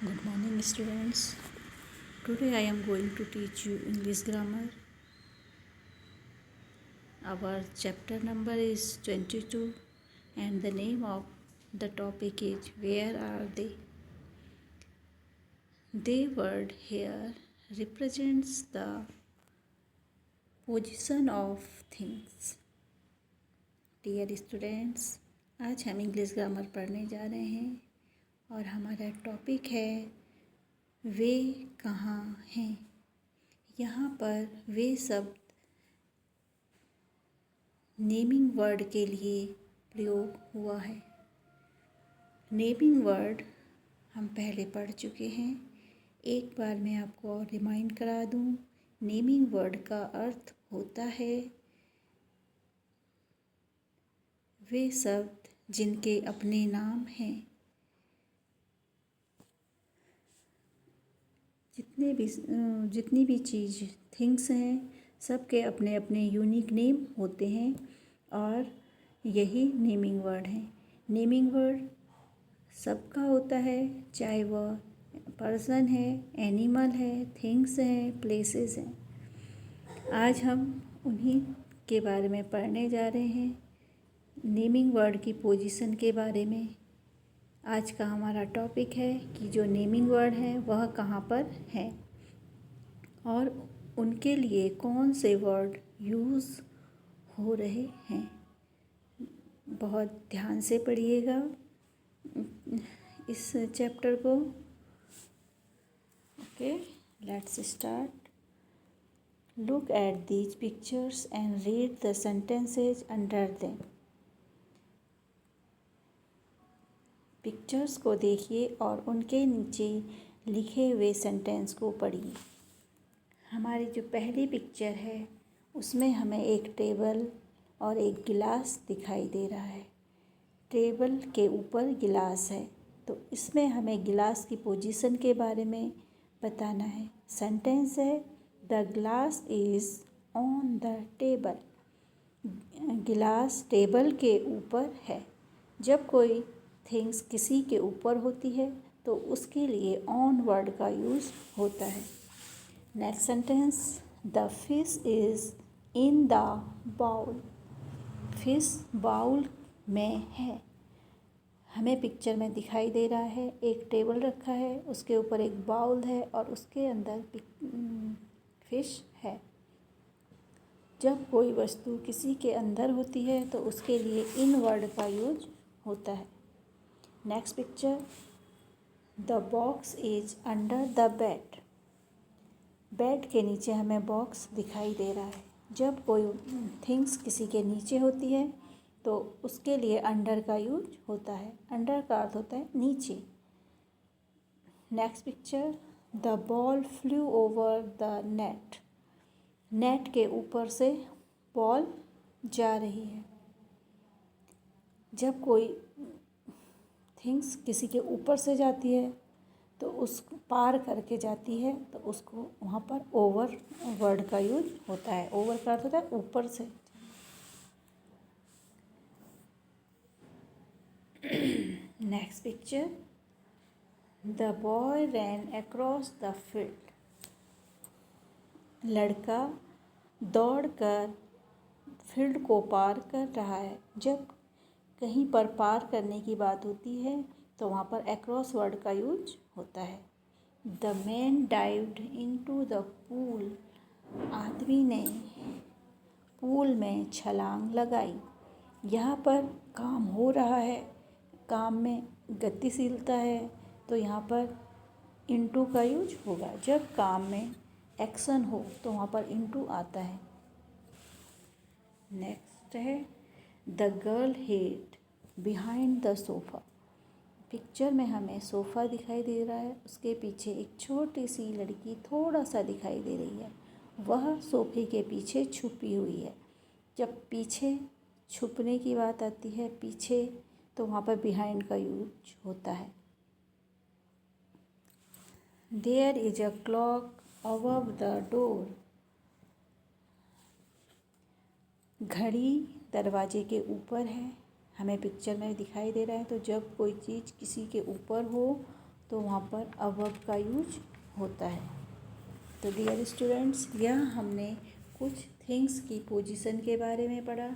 Good morning, students. Today I am going to teach you English grammar. Our chapter number is 22 and the name of the topic is Where are they? They word here represents the position of things. Dear students, आज हम English grammar पढ़ने जा रहे हैं और हमारा topic है वे कहाँ हैं। यहाँ पर वे शब्द नेमिंग वर्ड के लिए प्रयोग हुआ है। नेमिंग वर्ड हम पहले पढ़ चुके हैं। एक बार मैं आपको और रिमाइंड करा दूँ। नेमिंग वर्ड का अर्थ होता है वे शब्द जिनके अपने नाम हैं। जितनी भी चीज़ थिंग्स हैं सबके अपने अपने यूनिक नेम होते हैं और यही नेमिंग वर्ड है। नेमिंग वर्ड सबका होता है, चाहे वह पर्सन है, एनिमल है, थिंग्स हैं, प्लेसेस हैं। आज हम उन्हीं के बारे में पढ़ने जा रहे हैं, नेमिंग वर्ड की पोजीशन के बारे में। आज का हमारा टॉपिक है कि जो नेमिंग वर्ड हैं वह कहाँ पर हैं और उनके लिए कौन से वर्ड यूज़ हो रहे हैं। बहुत ध्यान से पढ़िएगा इस चैप्टर को। Okay, let's start. Look at these pictures and read the sentences under them. Pictures को देखिए और उनके नीचे लिखे हुए सेंटेंस को पढ़िए। हमारी जो पहली पिक्चर है उसमें हमें एक टेबल और एक गिलास दिखाई दे रहा है। टेबल के ऊपर गिलास है तो इसमें हमें गिलास की पोजीशन के बारे में बताना है। सेंटेंस है the glass is on the table. गिलास टेबल के ऊपर है। जब कोई थिंग्स किसी के ऊपर होती है तो उसके लिए ऑन वर्ड का यूज़ होता है। Next sentence the fish is in the bowl. Fish bowl में है। हमें पिक्चर में दिखाई दे रहा है एक टेबल रखा है, उसके ऊपर एक बाउल है और उसके अंदर फिश है। जब कोई वस्तु किसी के अंदर होती है तो उसके लिए इन वर्ड का यूज होता है। Next picture the box is under the bed. Bed के नीचे हमें बॉक्स दिखाई दे रहा है। जब कोई थिंग्स किसी के नीचे होती है तो उसके लिए अंडर का यूज होता है। अंडर का अर्थ होता है नीचे। Next picture the ball flu over the net. Net के ऊपर से बॉल जा रही है। जब कोई थिंग्स किसी के ऊपर से जाती है तो उस पार करके जाती है तो उसको वहाँ पर ओवर वर्ड का यूज होता है। ओवर का अर्थ होता है ऊपर से। Next picture the boy ran across the field. लड़का दौड़कर फील्ड को पार कर रहा है। जब कहीं पर पार करने की बात होती है तो वहाँ पर अक्रॉस वर्ड का यूज होता है। The man dived into the pool. आदमी ने पूल में छलांग लगाई। यहाँ पर काम हो रहा है, काम में गतिशीलता है तो यहाँ पर इनटू का यूज होगा। जब काम में एक्शन हो तो वहाँ पर इनटू आता है। नेक्स्ट है the girl hid behind the sofa. Picture में हमें सोफ़ा दिखाई दे रहा है, उसके पीछे एक छोटी सी लड़की थोड़ा सा दिखाई दे रही है। वह सोफ़े के पीछे छुपी हुई है। जब पीछे छुपने की बात आती है पीछे तो वहाँ पर बिहाइंड का यूज होता है। There is a clock above the door. घड़ी दरवाजे के ऊपर है। हमें पिक्चर में दिखाई दे रहा है। तो जब कोई चीज़ किसी के ऊपर हो तो वहाँ पर अबव का यूज होता है। तो डियर स्टूडेंट्स, यह हमने कुछ थिंग्स की पोजीशन के बारे में पढ़ा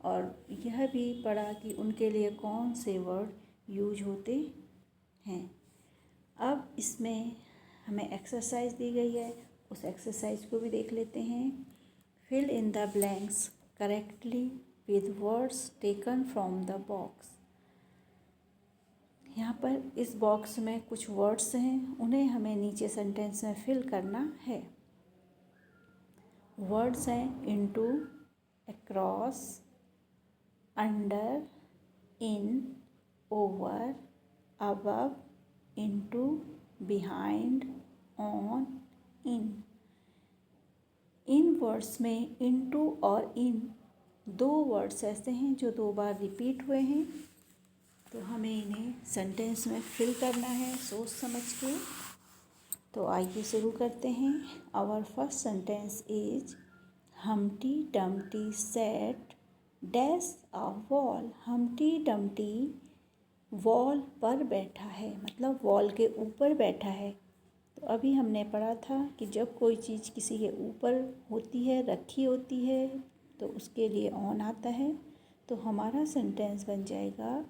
और यह भी पढ़ा कि उनके लिए कौन से वर्ड यूज होते हैं। अब इसमें हमें एक्सरसाइज दी गई है, उस एक्सरसाइज को भी देख लेते हैं। Fill in the blanks correctly with words taken from the box. यहाँ पर इस बॉक्स में कुछ वर्ड्स हैं, उन्हें हमें नीचे सेंटेंस में फिल करना है। वर्ड्स हैं into, across, under, in, over, above, into, behind, on, in words में इनटू और इन दो वर्ड्स ऐसे हैं जो 2 बार रिपीट हुए हैं, तो हमें इन्हें सेंटेंस में फिल करना है सोच समझ के। तो आइए शुरू करते हैं। Our first sentence is Humpty Dumpty sat dash a wall. Humpty Dumpty wall पर बैठा है, मतलब वॉल के ऊपर बैठा है। तो अभी हमने पढ़ा था कि जब कोई चीज़ किसी के ऊपर होती है, रखी होती है, तो उसके लिए ऑन आता है। तो हमारा सेंटेंस बन जाएगा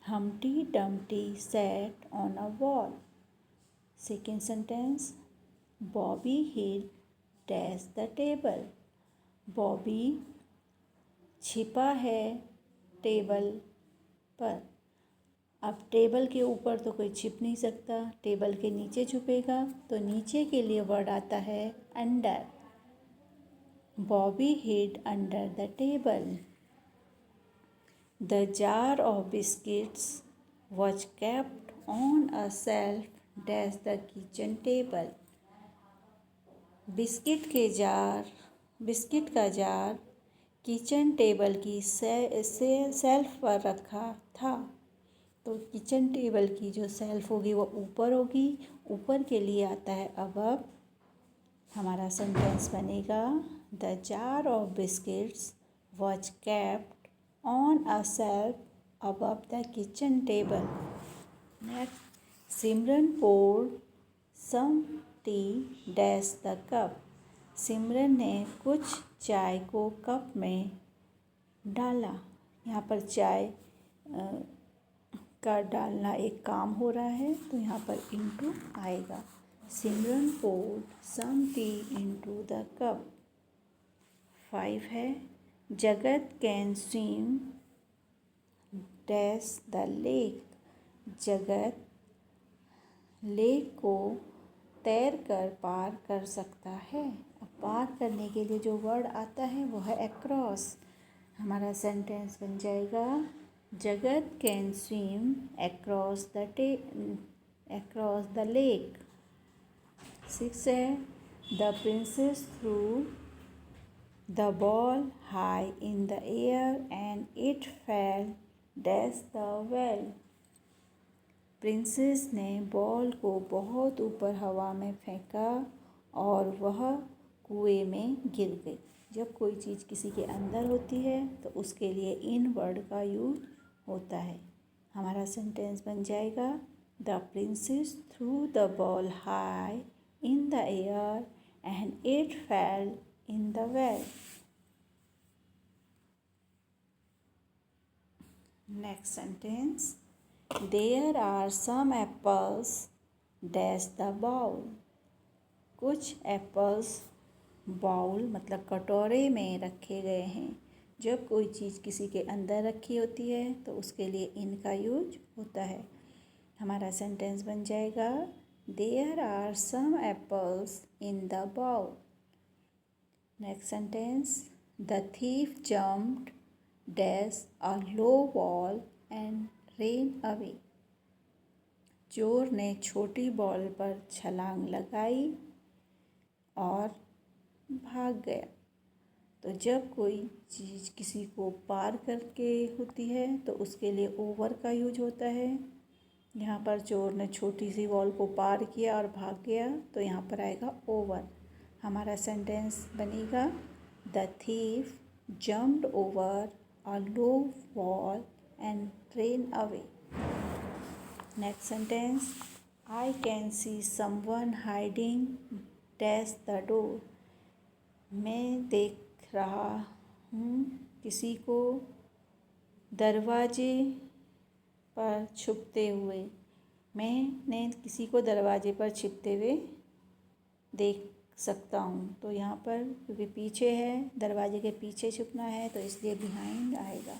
Humpty Dumpty sat on a wall. Second sentence, Bobby hid dash the table. Bobby छिपा है टेबल पर। अब टेबल के ऊपर तो कोई छिप नहीं सकता, टेबल के नीचे छुपेगा, तो नीचे के लिए वर्ड आता है under. Bobby hid under the table. The jar of biscuits was kept on a shelf dash the kitchen table. Biscuit का जार किचन टेबल की सेल्फ पर रखा था। तो किचन टेबल की जो सेल्फ होगी वो ऊपर होगी, ऊपर के लिए आता है अबव। हमारा सेंटेंस बनेगा the jar of biscuits was kept on a shelf above the kitchen table. Next, Simran poured some tea dash the cup. सिमरन ने कुछ चाय को कप में डाला। यहाँ पर चाय का डालना एक काम हो रहा है, तो यहाँ पर इनटू आएगा। सिमरन poured some tea into the cup. 5 है, जगत can swim dash the lake. जगत लेक को तैर कर पार कर सकता है। अब पार करने के लिए जो वर्ड आता है वो है अक्रॉस। हमारा सेंटेंस बन जाएगा जगत can swim across the lake. 6 है, the princess through the ball high in the air and it fell dash the well. Princess ने बॉल को बहुत ऊपर हवा में फेंका और वह कुएं में गिर गई। जब कोई चीज़ किसी के अंदर होती है तो उसके लिए इन वर्ड का यूज होता है। हमारा सेंटेंस बन जाएगा the princess through the ball high in the air and it fail in the well. Next sentence, there are some apples dash the bowl. कुछ एप्पल्स बाउल मतलब कटोरे में रखे गए हैं। जब कोई चीज़ किसी के अंदर रखी होती है तो उसके लिए इन का यूज होता है। हमारा सेंटेंस बन जाएगा there are some apples in the bowl. Next sentence, the thief jumped dash a low wall and ran away. चोर ने छोटी बॉल पर छलांग लगाई और भाग गया। तो जब कोई चीज़ किसी को पार करके होती है तो उसके लिए ओवर का यूज होता है। यहाँ पर चोर ने छोटी सी वॉल को पार किया और भाग गया, तो यहाँ पर आएगा ओवर। हमारा सेंटेंस बनेगा the thief jumped over a low wall and ran away. Next sentence, I can see someone hiding dash the door. मैं देख रहा हूँ किसी को दरवाजे पर छुपते हुए। मैंने किसी को दरवाजे पर छिपते हुए देख सकता हूँ। तो यहाँ पर क्योंकि पीछे है, दरवाजे के पीछे छुपना है, तो इसलिए बिहाइंड आएगा।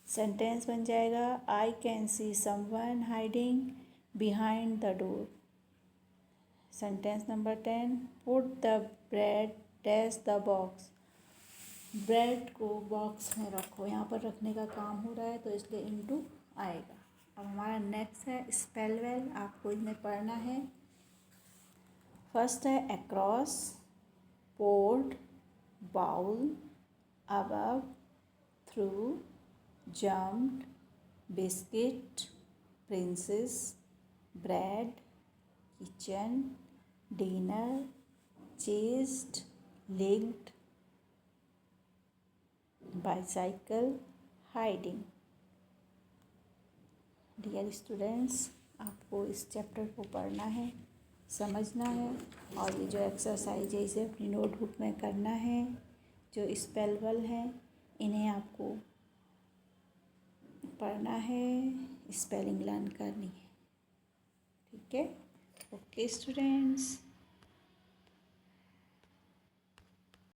सेंटेंस बन जाएगा I can see someone hiding behind the door. Sentence number 10, put the bread dash the box. Bread को बॉक्स में रखो। यहाँ पर रखने का काम हो रहा है तो इसलिए इनटू आएगा। अब हमारा नेक्स्ट है स्पेल वेल। आपको इसमें पढ़ना है। फर्स्ट है across, poured, bowl, above, through, jumped, biscuit, princess, bread, kitchen, dinner, chest, legged, bicycle, hiding. Dear students, आपको इस चैप्टर को पढ़ना है, समझना है और ये जो एक्सरसाइज है इसे अपनी नोटबुक में करना है। जो स्पेलबल हैं इन्हें आपको पढ़ना है, स्पेलिंग लर्न करनी है। ठीक है, ओके स्टूडेंट्स।